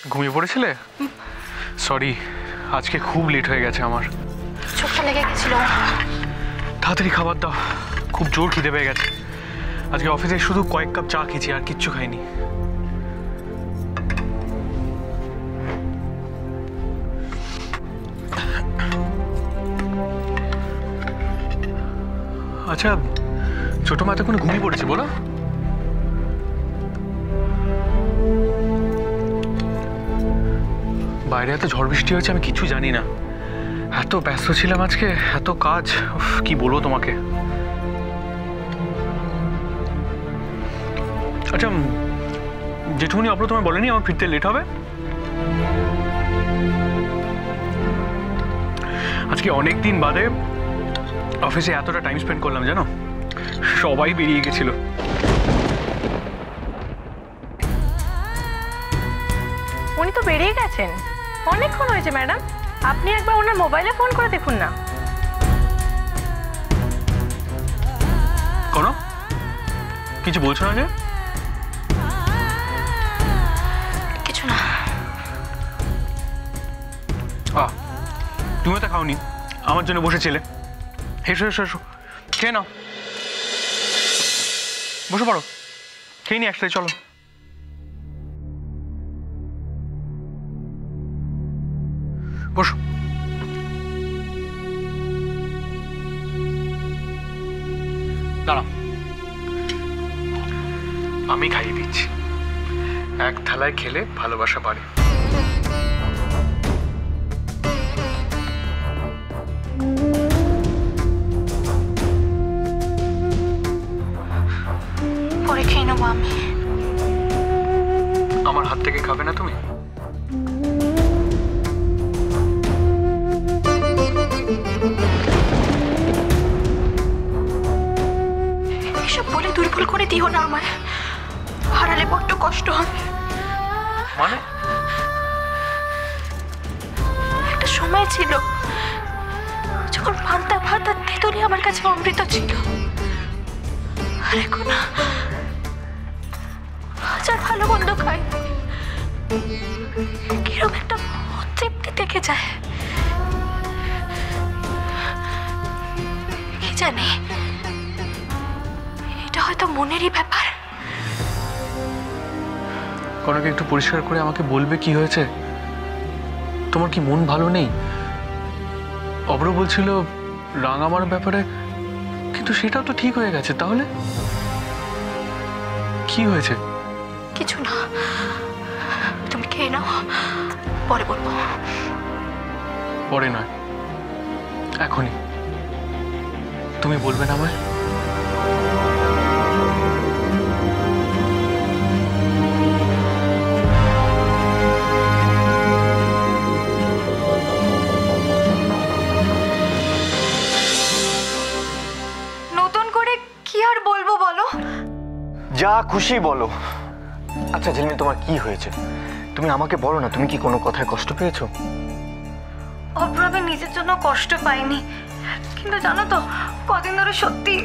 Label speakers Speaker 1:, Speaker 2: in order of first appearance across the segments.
Speaker 1: ঘুমিয়ে পড়েছিলে? সরি, আজকে খুব লেট হয়ে গেছে আমার।
Speaker 2: চোখটা লেগে গেছিল।
Speaker 1: তাড়াতাড়ি খাবার দাও, খুব জোর খিদে পেয়ে গেছে। আজকে অফিসে শুধু কয়েক কাপ চা খেয়েছি, আর কিচ্ছু খাইনি। আচ্ছা, ছোট মা তো কোনো ঘুমিয়ে পড়েছে বলো? বাইরে এত ঝড় বৃষ্টি হয়েছে, আমি কিছু জানি না। এত ব্যস্ত ছিলাম আজকে, এত কাজ, কি বলবো তোমাকে। আচ্ছা, জেঠুমনি অব্র তোমায় বলেনি আমার ফিরতে লেট হবে? আজকে অনেক দিন বাদে অফিসে এতটা টাইম স্পেন্ড করলাম জানো। সবাই বেরিয়ে গেছিল।
Speaker 2: উনি তো বেরিয়ে গেছেন, অনেকক্ষণ হয়েছে ম্যাডাম। আপনি একবার ওনার মোবাইলে ফোন করে দেখুন না।
Speaker 1: কোনো কিছু বলছো না যে?
Speaker 2: কিছু না।
Speaker 1: তুমি তো খাওনি, আমার জন্য বসেছিলে। এসো এসো এসো, খেয়ে নাও। বসে পড়ো, খেয়ে নি একসাথে, চলো। বসো। দাঁড়াও, আমি খাইয়ে দিচ্ছি। এক থালায় খেলে ভালোবাসা বাড়ে।
Speaker 2: পরে খেয়ে নেবো আমি।
Speaker 1: আমার হাত থেকে খাবে না তুমি?
Speaker 2: এসব বলে দুর্বল করে দিও না আমায়, হারালে বড্ড কষ্ট হবে।
Speaker 1: মানে?
Speaker 2: একটা সময় ছিল যখন পান্তা ভাত আর তেঁতুলি আমার কাছে অমৃত ছিল, আর এখন হাজার ভালো মন্দ খাই, কিরকম একটা তৃপ্তি থেকে যায়। কি জানি, এটা হয়তো মনেরই ব্যাপার।
Speaker 1: কনক, একটু পরিষ্কার করে আমাকে বলবে কি হয়েছে? তোমার কি মন ভালো নেই? অব্র বলছিল রাঙামার ব্যাপারে, কিন্তু সেটাও তো ঠিক হয়ে গেছে। তাহলে কি হয়েছে?
Speaker 2: কিছু না, তুমি খেয়ে নাও, পরে বলবো।
Speaker 1: পরে নয়, এখনই। তুমি বলবে না আমায়?
Speaker 2: নতুন করে কি আর বলবো বলো?
Speaker 3: যা খুশি বলো। আচ্ছা ঝিলমিল, তোমার কি হয়েছে? তুমি আমাকে বলো না, তুমি কি কোনো কথায় কষ্ট পেয়েছো?
Speaker 2: অব্র, আমি নিজের জন্য কষ্ট পাইনি, কিন্তু জানো তো কদিন ধরে সত্যি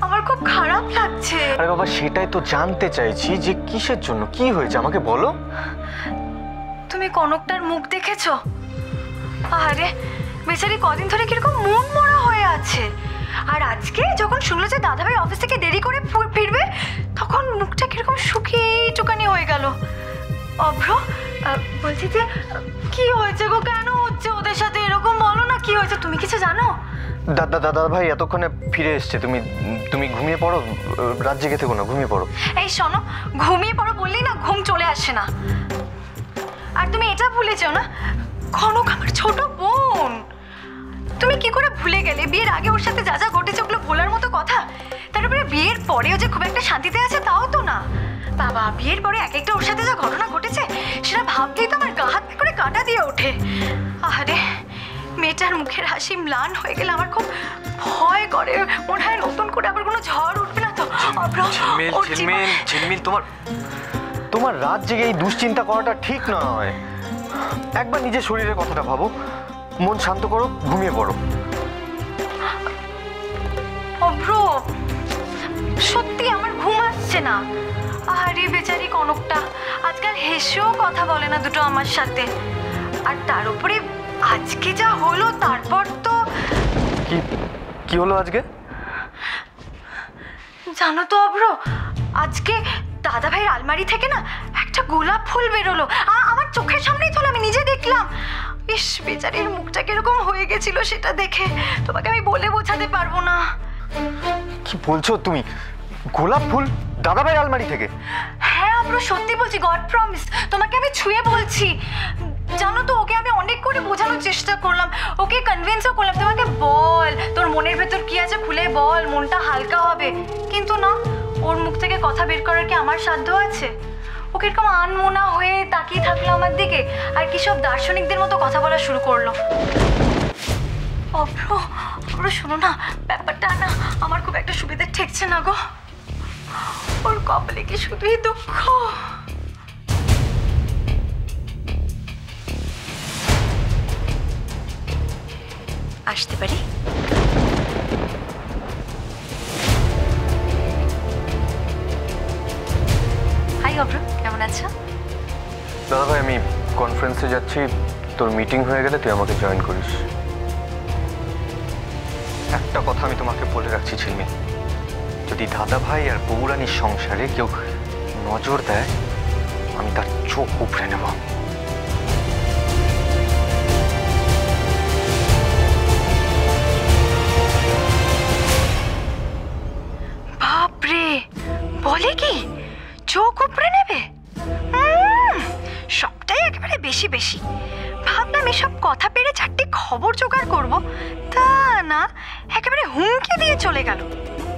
Speaker 2: আমার খুব খারাপ লাগছে।
Speaker 3: আরে বাবা, সেটাই তো জানতে চাইছি যে কিসের জন্য, কি হয়েছে আমাকে বলো।
Speaker 2: তুমি কনকটার মুখ দেখেছো? আরে বেচারি কদিন ধরে কিরকম মন মরা হয়ে আছে, আর আজকে যখন শুনলো যে দাদাভাই অফিস থেকে দেরি করে ফিরবে, তখন মুখটা কিরকম শুকিয়ে টুকানি হয়ে গেল। অভ্র, বলছি যে কি হয়েছে গো, কেন হচ্ছে ওদের সাথে এরকম? বলো না কি হয়েছে, তুমি কিছু জানো?
Speaker 3: দাদা ভাই এতক্ষণে ফিরে এসছে। তুমি ঘুমিয়ে পড়ো, রাত জেগে থেকো না, ঘুমিয়ে পড়ো।
Speaker 2: এই শোনো, ঘুমিয়ে পড়ো বললেই না ঘুম চলে আসে না। আর তুমি এটা ভুলে যাও না, কনক আমার ছোট বোন। তুমি কি করে ভুলে গেলে? বিয়ের আগে ওর সাথে যা যা ঘটেছে ওগুলো ভোলার মতো কথা? তারপরে বিয়ের পরেও যে খুব একটা শান্তিতে আছে তাও তো না। বাবা, বিয়ের পরে এক একটা ওর সাথে যা ঘটনা ঘটেছে সেটা ভাবতেই তো আমার গা হাত করে কাঁটা দিয়ে ওঠে। আরে মেয়েটার মুখের হাসি ম্লান হয়ে গেলে আমার খুব ভয় করে, মনে হয় নতুন করে আবার কোনো ঝড় উঠবে না তো।
Speaker 3: ঝিলমিল, তোমার রাত জেগে এই দুশ্চিন্তা করাটা ঠিক নয়। একবার নিজের শরীরের কথাটা ভাবো, মন শান্ত করো, ঘুমিয়ে পড়ো।
Speaker 2: অভ্র, সত্যি আমার ঘুম আসছে না। আরে বেচারি কনকটা আজকাল এসেও কথা বলে না দুটো আমার সাথে। আর তার উপরে আজকে যা হলো তারপর তো।
Speaker 3: কি কি হলো আজকে?
Speaker 2: জানো তো অভ্র, আজকে দাদা ভাইয়ের আলমারি থেকে না একটা গোলাপ ফুল বেরোলো। আমার চোখের সামনেই তো, আমি নিজে দেখলাম। ইস, বেচারির মুখটা কিরকম হয়ে গেছিল সেটা দেখে তোমাকে আমি বলে বোঝাতে পারবো না।
Speaker 3: কি বলছো তুমি? গোলাপ ফুল দাদা ভাই আলমারি থেকে?
Speaker 2: হ্যাঁ অভ্র, সত্যি বলছি, গড প্রমিস, তোমাকে আমি ছুঁয়ে বলছি। জানো তো, ওকে আমি অনেক করে বোঝানোর চেষ্টা করলাম, ওকে কনভিন্সও করলাম, তোমাকে বল তোর মনের ভেতর কি আছে খুলে বল, মনটা হালকা হবে। কিন্তু না, ওর মুখ থেকে কথা বের করার কি আমার সাধ্য আছে? ওকে এরকম আনমোনা হয়ে তাকিয়ে থাকলো আমার দিকে, আর কি সব দার্শনিকদের মতো কথা বলা শুরু করলো। অভ্র, অভ্র শোনো না, ব্যাপারটা না আমার খুব একটা সুবিধে ঠেকছে না গো। ওর কপালে কি শুধুই দুঃখ। আসতে পারি? হাই অভ্র, কেমন আছো?
Speaker 3: দাদা ভাই, আমি কনফারেন্সে যাচ্ছি, তোর মিটিং হয়ে গেলে তুই আমাকে জয়েন করিস। একটা কথা আমি তোমাকে বলে রাখছি ঝিলমি, যদি দাদা ভাই আর বৌরানির সংসারে কেউ নজর দেয়, আমি তার চোখ উপড়ে নেব।
Speaker 2: বাপরে, বলে কি চোখ উপড়ে নেবে? সবটাই একেবারে বেশি বেশি। ভাবলাম এসব কথা পেরে চারটি খবর জোগাড় করব, তা না, একেবারে হুমকি দিয়ে চলে গেল।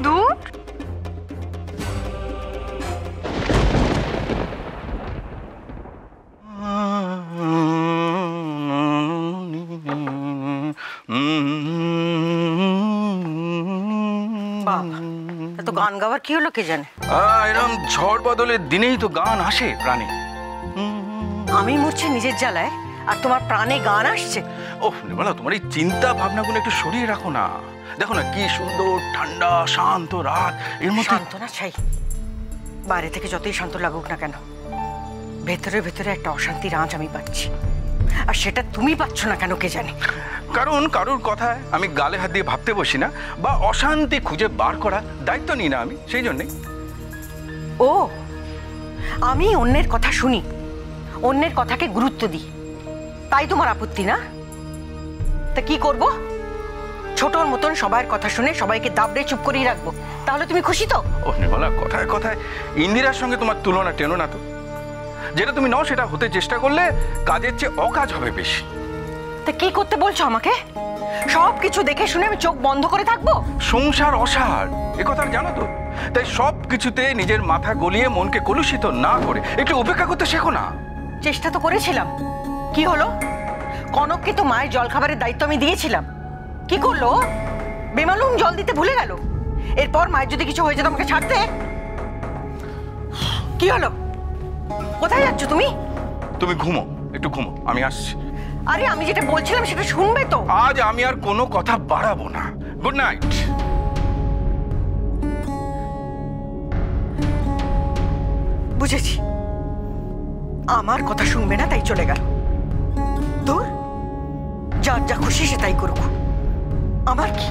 Speaker 2: দূর।
Speaker 4: তো গান গাওয়ার কি হলো কে জানে?
Speaker 5: এরকম ঝড় বদলের দিনেই তো গান আসে প্রাণে।
Speaker 4: আমি মরছি নিজের জ্বালায়, আর তোমার প্রাণে গান আসছে?
Speaker 5: ওহ নির্মলা, তোমার এই চিন্তা ভাবনাগুলো একটু সরিয়ে রাখো না। দেখো না কি সুন্দর ঠান্ডা শান্ত রাত, এর মধ্যে
Speaker 4: শান্ত না চাই, বাইরে থেকে যতই শান্ত লাগুক না কেন, ভেতরে ভেতরে একটা অশান্তির আঁচ আমি পাচ্ছি। আর সেটা তুমি পাচ্ছ না কেন কে জানে?
Speaker 5: কারণ কারোর কথায় আমি গালে হাত দিয়ে ভাবতে বসি না, বা অশান্তি খুঁজে বার করা দায়িত্ব নিই না আমি, সেই জন্যে।
Speaker 4: ও, আমি অন্যের কথা শুনি, অন্যের কথাকে গুরুত্ব দিই, তাই তোমার আপত্তি না? তা কি করব? ছোটর মতন সবার কথা শুনে সবাইকে দাবড়ে চুপ করেই রাখবো, তাহলে তুমি খুশি তো?
Speaker 5: ও নির্মলা, কথায় কথায় ইন্দিরার সঙ্গে তোমার তুলনা টেনো না তো। যেটা তুমি নাও সেটা হতে চেষ্টা করলে কাজের চেয়ে অকাজ হবে বেশি।
Speaker 4: তা কি করতে বলছো আমাকে? সব কিছু দেখে শুনে আমি চোখ বন্ধ করে থাকবো?
Speaker 5: সংসার অসার, এ কথা জানো তো। তাই সব কিছুতে নিজের মাথা গলিয়ে মনকে কলুষিত না করে একটু উপেক্ষা করতে শেখো না।
Speaker 4: চেষ্টা তো করেছিলাম, কি হলো? কনককে তো মায়ের জলখাবারের দায়িত্ব আমি দিয়েছিলাম, কি করলো? বেমালুম জল দিতে ভুলে গেল। এরপর মায়ের যদি কিছু হয়ে যেত আমাকে ছাড়তে? কি হলো? কোথায় যাচ্ছ তুমি?
Speaker 5: তুমি ঘুমো, একটু ঘুমো, আমি আসছি।
Speaker 4: আরে আমি যেটা বলছিলাম সেটা শুনবে তো?
Speaker 5: আজ আমি আর কোনো কথা বাড়াবো না। Good night.
Speaker 4: বুঝেছি, আমার কথা শুনবে না তাই চলে গেল। দূর, যার যা খুশি সে তাই করুক, আমার কি?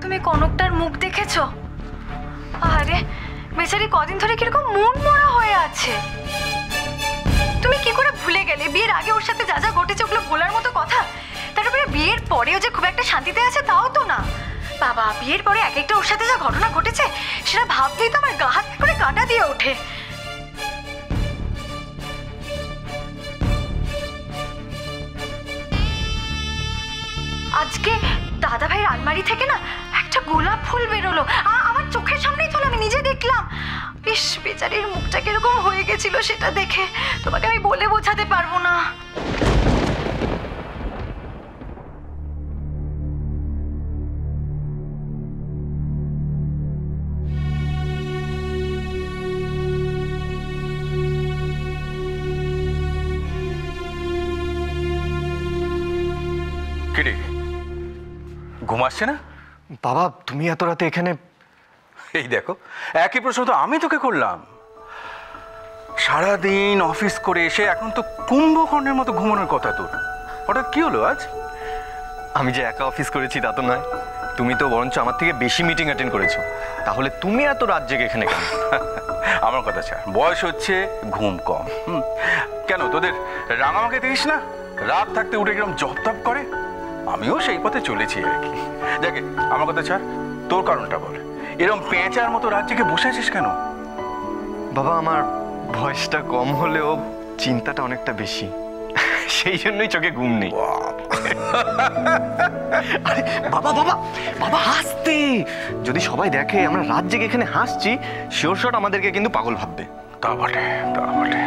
Speaker 2: তুমি কনকটার মুখ দেখেছো? আরে বেচারি কদিন ধরে কিরকম মন মরা হয়ে আছে। তুমি কি করে ভুলে গেলে বিয়ের আগে ওর সাথে যা যা ঘটেছে ওগুলো ভোলার মতো কথা? তারপরে বিয়ের পরেও যে খুব একটা শান্তিতে আছে তাও তো না। বাবা, বিয়ের পরে এক একটা ওর সাথে যা ঘটনা ঘটেছে সেটা ভাবতেই তো আমার গা হাত করে কাঁটা দিয়ে ওঠে। আজকে দাদা ভাইয়ের আলমারি থেকে না একটা গোলাপ ফুল বেরোলো। আমার চোখের সামনেই তো, আমি নিজে দেখলাম। ইস, বেচারির মুখটা কিরকম হয়ে গেছিল সেটা দেখে তোমাকে আমি বলে বোঝাতে পারবো না।
Speaker 5: কিরে, ঘুম আসছে না?
Speaker 3: বাবা তুমি এত রাতে এখানে?
Speaker 5: এই দেখো, একই প্রশ্ন তো আমি তোকে করলাম। সারাদিন অফিস করে এসে এখন তো কুম্ভকর্ণের মতো ঘুমানোর কথা তোর, হঠাৎ কি হলো আজ?
Speaker 3: আমি যে একা অফিস করেছি তা তো নয়, তুমি তো বরঞ্চ আমার থেকে বেশি মিটিং অ্যাটেন্ড করেছো। তাহলে তুমি এত রাত জেগে এখানে কেন?
Speaker 5: আমার কথা ছাড়, বয়স হচ্ছে, ঘুম কম। কেন তোদের রাঙামাকে দেখিস না, রাত থাকতে উঠে কিরম জপ করে? আমিও সেই পথে চলেছি আর কি। দেখে আমার কথা ছাড়, তোর কারণটা বল। এরকম পেঁচার মতো রাত জেগে বসে আছিস কেন?
Speaker 3: বাবা আমার বয়সটা কম হলেও চিন্তাটা অনেকটা বেশি, সেই জন্যই চোখে ঘুম নেই। আরে বাবা বাবা বাবা হাসতে, যদি সবাই দেখে আমরা রাত জেগে এখানে হাসছি, শিওর শট আমাদেরকে কিন্তু পাগল ভাববে।
Speaker 5: তা বটে, তা বটে।